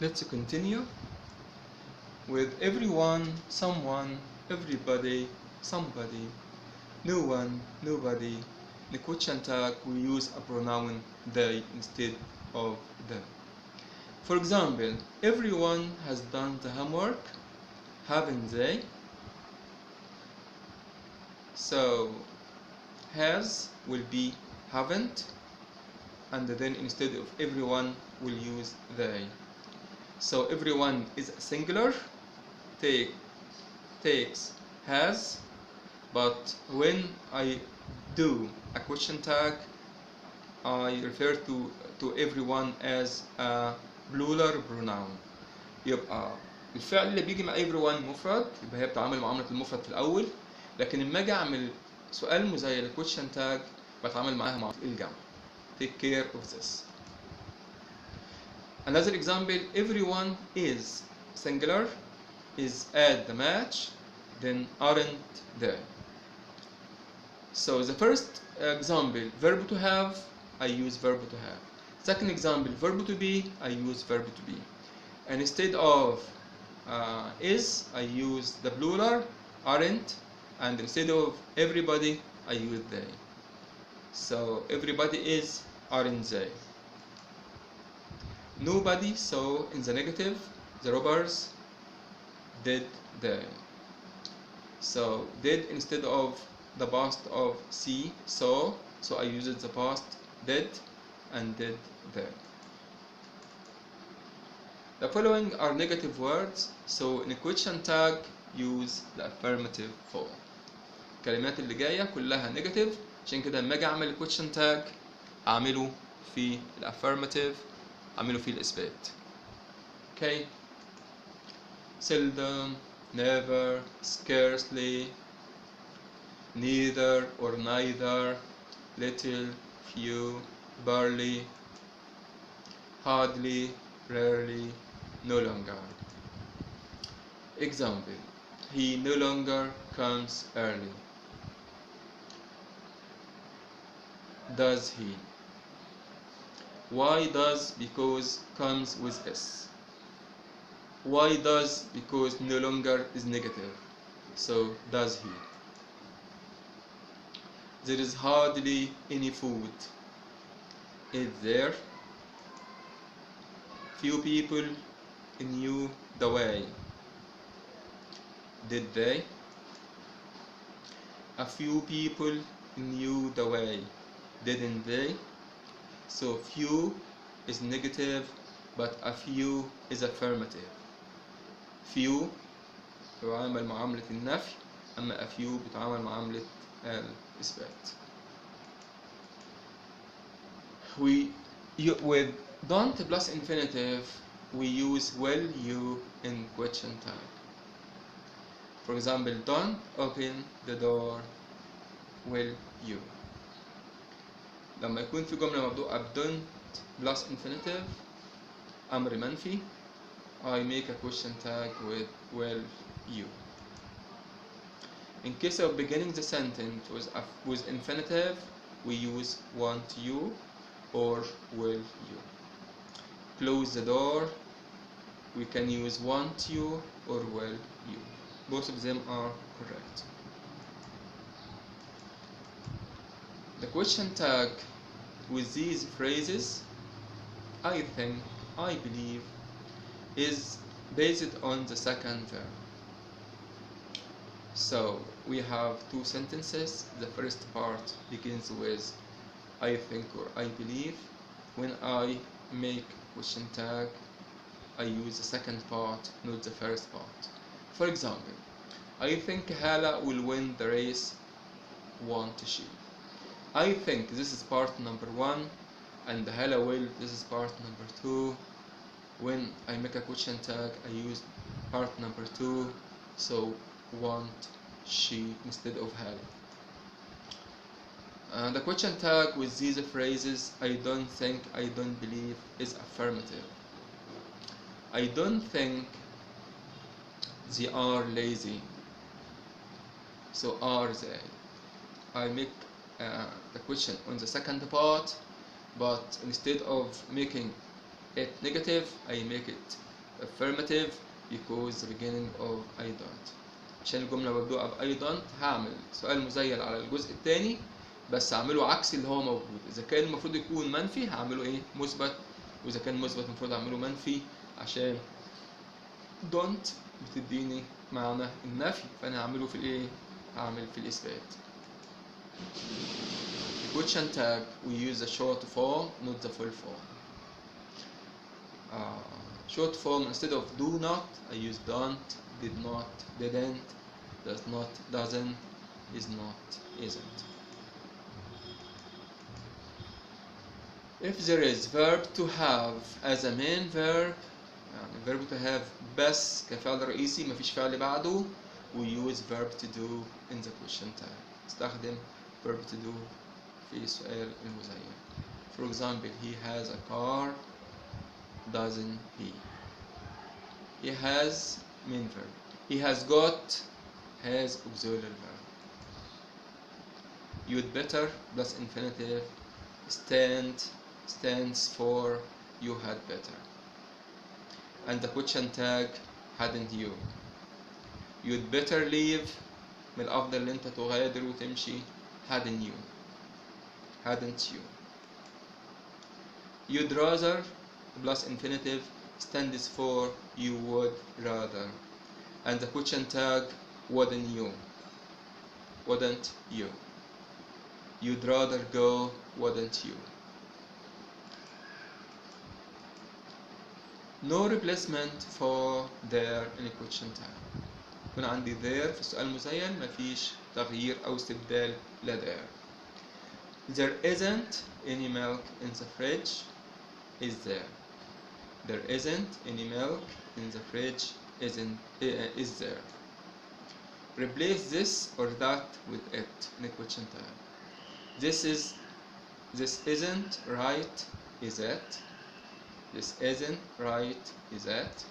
Let's continue with everyone, someone, everybody, somebody, no one, nobody. In the question tag, we use a pronoun they instead of them. For example, everyone has done the homework, haven't they? So, has will be haven't, and then instead of everyone, we'll use they. So, everyone is singular, takes has, but when I do a question tag, I refer to everyone as a plural pronoun. يبقى الفعل اللي بيجي مع everyone مفرد، يبقى هي بتتعامل معاملة المفرد في الأول، لكن لما أجي أعمل سؤال مزيل question tag بتعامل معاها مع الجمع. Take care of this. Another example, everyone is singular, is at the match, then aren't there. So the first example, verb to have, I use verb to have. Second example, verb to be, I use verb to be. And instead of is, I use the plural, aren't, and instead of everybody, I use they. So everybody is, aren't they. Nobody, so in the negative, the robbers did they. So did instead of the past of see, so I used the past did and did they. The following are negative words, so in a question tag use the affirmative form. الكلمات اللي جاية كلها negative، عشان كده لما اجي اعمل question tag اعمله في الافirmative، اعمله في الاثبات. Okay. Seldom, never, scarcely, neither or neither, little, few, barely, hardly, rarely, no longer. Example, he no longer comes early. Does he? Why does? Because comes with s. Why does? Because no longer is negative. So does he? There is hardly any food. Is there? Few people knew the way. Did they? A few people knew the way. Didn't they? So few is negative, but a few is affirmative. Few بتعامل معاملة النفي، أما a few بتعامل معاملة الإثبات. With don't plus infinitive, we use will you in question tag. For example, don't open the door, will you. لما يكون في جملة مبدوءة ب don't plus infinitive أمر منفي، I make a question tag with will you. In case of beginning the sentence with infinitive, we use want you or will you. Close the door, we can use want you or will you. Both of them are correct. The question tag with these phrases, I think, I believe, is based on the second verb. So we have two sentences. The first part begins with I think or I believe. When I make question tag, I use the second part, not the first part. For example, I think Hala will win the race, won't she? I think this is part number 1, and Hala will, this is part number 2. When I make a question tag, I use part number 2, so want she instead of Hala. The question tag with these phrases, I don't think, I don't believe, is affirmative. I don't think they are lazy. So are they? I make the question on the second part, but instead of making it negative, I make it affirmative because the beginning of I don't. عشان الجملة مبدوءة ب I don't هعمل سؤال مزيل على الجزء الثاني بس هعمله عكس اللي هو موجود. إذا كان المفروض يكون منفي هعمله إيه؟ مثبت، وإذا كان مثبت المفروض أعمله منفي عشان don't بتديني معنى النفي، فأنا هعمله في الإيه؟ هعمل في الإثبات. The question tag we use the short form not the full form. Short form instead of do not I use don't, did not, didn't, does not, doesn't, is not, isn't. If there is verb to have as a main verb يعني verb to have بس كفعل رئيسي مفيش فعل بعده we use verb to do in the question tag. استخدم verb to do في السؤال المزيل. For example, he has a car, doesn't he? He has main verb. He has got has auxiliary verb. You'd better plus infinitive. Stand stands for you had better. And the question tag hadn't you. You'd better leave من الأفضل إن أنت تغادر وتمشي hadn't you. Hadn't you. You'd rather plus infinitive stands for you would rather. And the question tag wouldn't you. Wouldn't you. You'd rather go wouldn't you. No replacement for there in a question tag. يكون عندي there في السؤال المزيل مفيش تغيير أو استبدال ل there. There isn't any milk in the fridge is there. There isn't any milk in the fridge is there. Replace this or that with it in a question tag. This isn't right, is it? This isn't right, is it?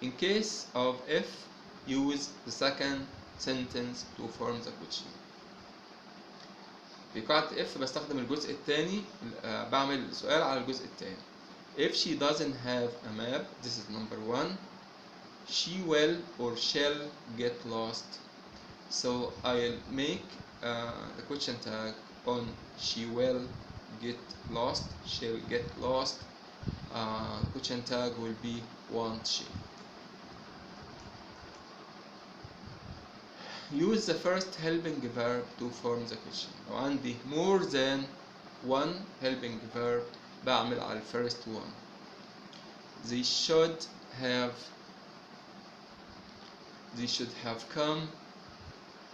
In case of if, use the second sentence to form the question. في قاعدة if بستخدم الجزء الثاني بعمل سؤال على الجزء الثاني. If she doesn't have a map, this is number one, she will or shall get lost. So I'll make the question tag on she will get lost, shall get lost. The question tag will be won't she. Use the first helping verb to form the question. لو عندي more than one helping verb بعمل على first one. They should have come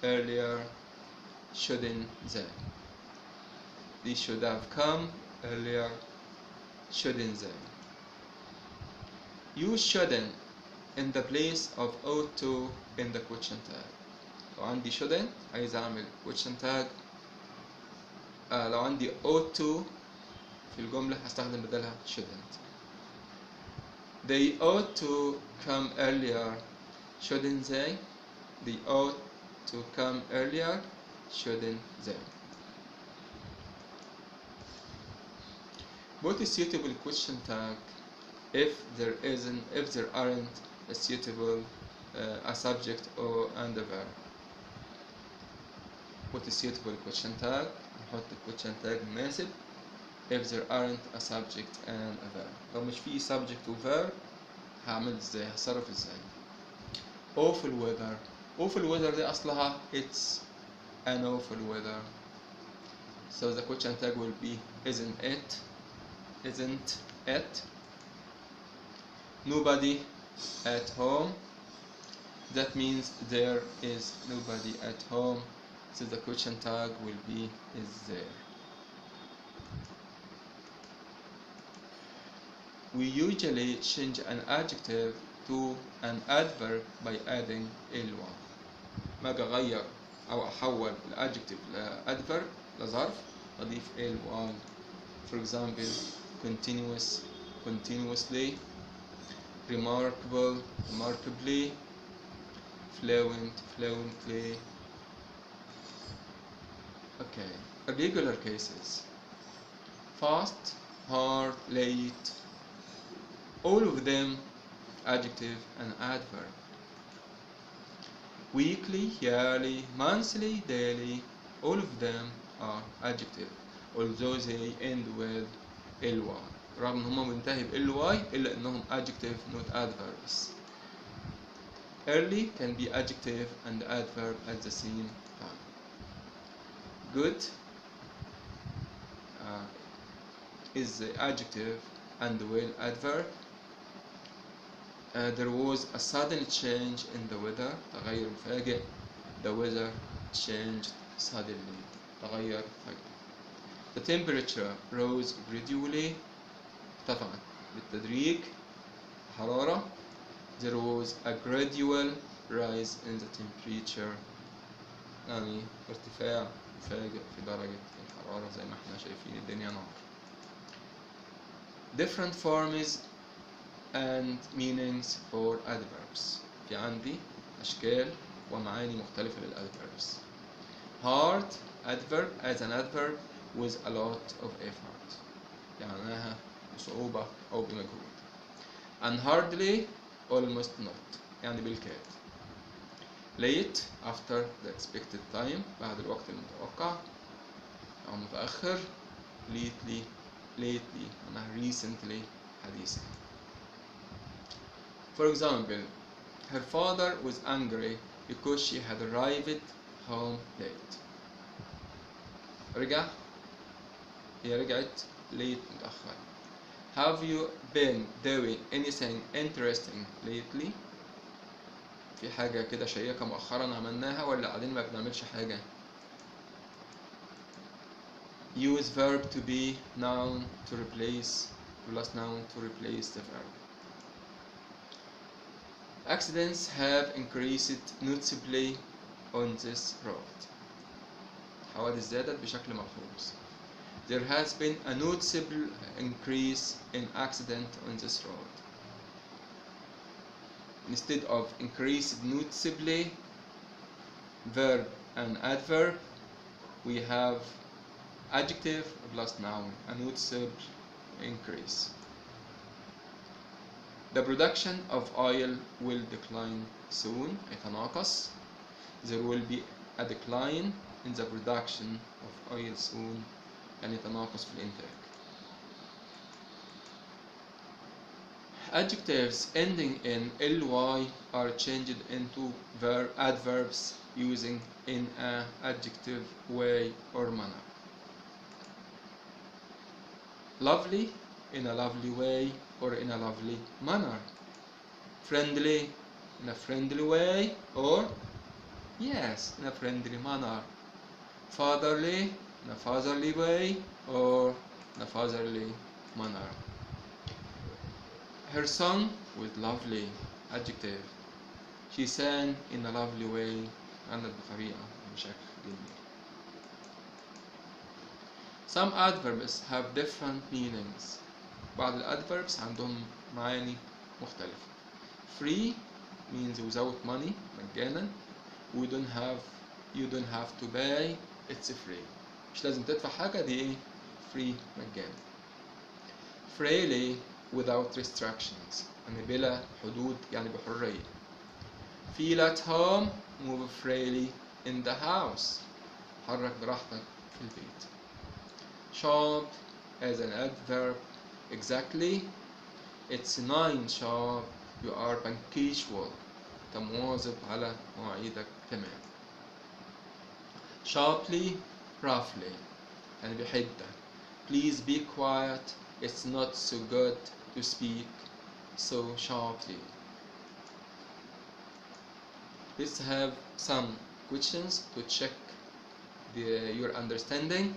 earlier, shouldn't they? They should have come earlier, shouldn't they? Use shouldn't in the place of ought to in the question tag. لو عندي shouldn't عايز أعمل question tag. لو عندي ought to في الجملة هستخدم بدلها shouldn't. They ought to come earlier, shouldn't they? They ought to come earlier, shouldn't they? Put a suitable question tag if there aren't a suitable a subject or and a verb. Put a suitable question tag. نحط question tag مناسب. If there aren't a subject and a verb. لو مش في subject و verb هعمل ازاي؟ هتصرف ازاي؟ awful weather. awful weather دي أصلها it's an awful weather. So the question tag will be isn't it? Isn't it? Nobody at home. That means there is nobody at home. So the question tag will be is there. We usually change an adjective to an adverb by adding ال1. ما أجي أغير أو أحول الادجكتيف لأدفرب لظرف أضيف ال1. For example, continuous, continuously, remarkable, remarkably, fluent, fluently. Okay, irregular cases: fast, hard, late. All of them adjective and adverb. Weekly, yearly, monthly, daily, all of them are adjective, although they end with ly. رغم ان هم بينتهي ب ly الا انهم adjective not adverbs. Early can be adjective and adverb at the same time. Good is the adjective and will adverb. There was a sudden change in the weather. تغير مفاجئ. The weather changed suddenly. تغير فجأة. The temperature rose gradually. ارتفعت بالتدريج الحرارة. There was a gradual rise in the temperature. يعني ارتفاع مفاجئ في درجة الحرارة زي ما احنا شايفين الدنيا نار. Different forms and meanings for adverbs. في عندي أشكال ومعاني مختلفة للadverbs. Hard adverb as an adverb with a lot of effort. معناها بصعوبة أو بمجهود. And hardly almost not يعني بالكاد. Late after the expected time بعد الوقت المتوقع أو متأخر. lately معناها recently حديثا. For example, her father was angry because she had arrived home late. هي رجعت late متأخر. Have you been doing anything interesting lately؟ في حاجة كده شيقة مؤخرا عملناها ولا قاعدين ما بنعملش حاجة؟ Use verb to be noun to replace plus noun to replace the verb. Accidents have increased noticeably on this road. حوادث زادت بشكل ملحوظ. There has been a noticeable increase in accident on this road. Instead of increased noticeably, verb and adverb, we have adjective plus noun, a noticeable increase. The production of oil will decline soon. يتناقص. There will be a decline in the production of oil soon. يعني يتناقص في الإنتاج. Adjectives ending in ly are changed into adverbs using in a adjective way or manner. Lovely in a lovely way or in a lovely manner. Friendly in a friendly way or yes, in a friendly manner. Fatherly in a fatherly way or in a fatherly manner. Her song was lovely, adjective. She sang in a lovely way. غنت بطريقة بشكل جميل. Some adverbs have different meanings. بعض الادverbs عندهم معاني مختلفة. Free means without money, مجانا. You don't have to pay, it's free. مش لازم تدفع حاجة، دي ايه؟ free مجانا. Freely without restrictions يعني بلا حدود يعني بحرية. Feel at home, move freely in the house. حرك براحتك في البيت. Sharp as an adverb exactly. It's 9 sharp. You are punctual. أنت مواظب على مواعيدك تمام. Sharply, roughly يعني بحدة. Please be quiet. It's not so good to speak so sharply. Let's have some questions to check your understanding.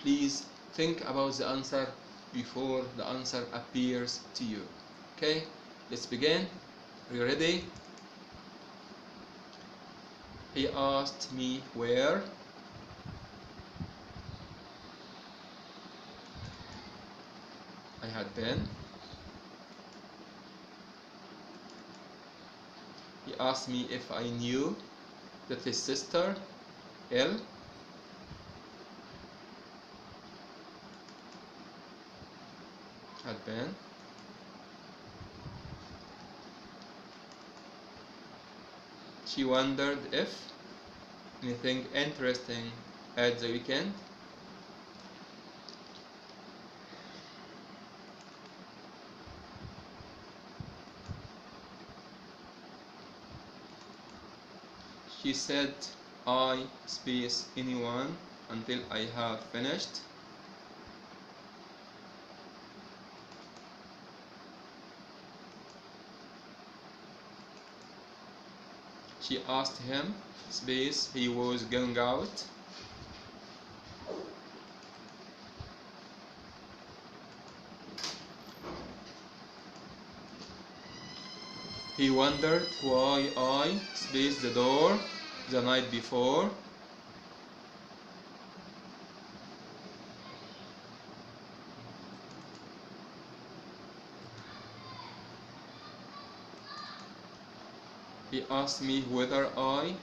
Please think about the answer before the answer appears to you. Okay, let's begin. Are you ready? He asked me where. I had been. He asked me if I knew that his sister, Elle, had been. She wondered if anything interesting at the weekend. She said, I space anyone until I have finished. She asked him, space, he was going out. He wondered why I spaced the door the night before. He asked me whether I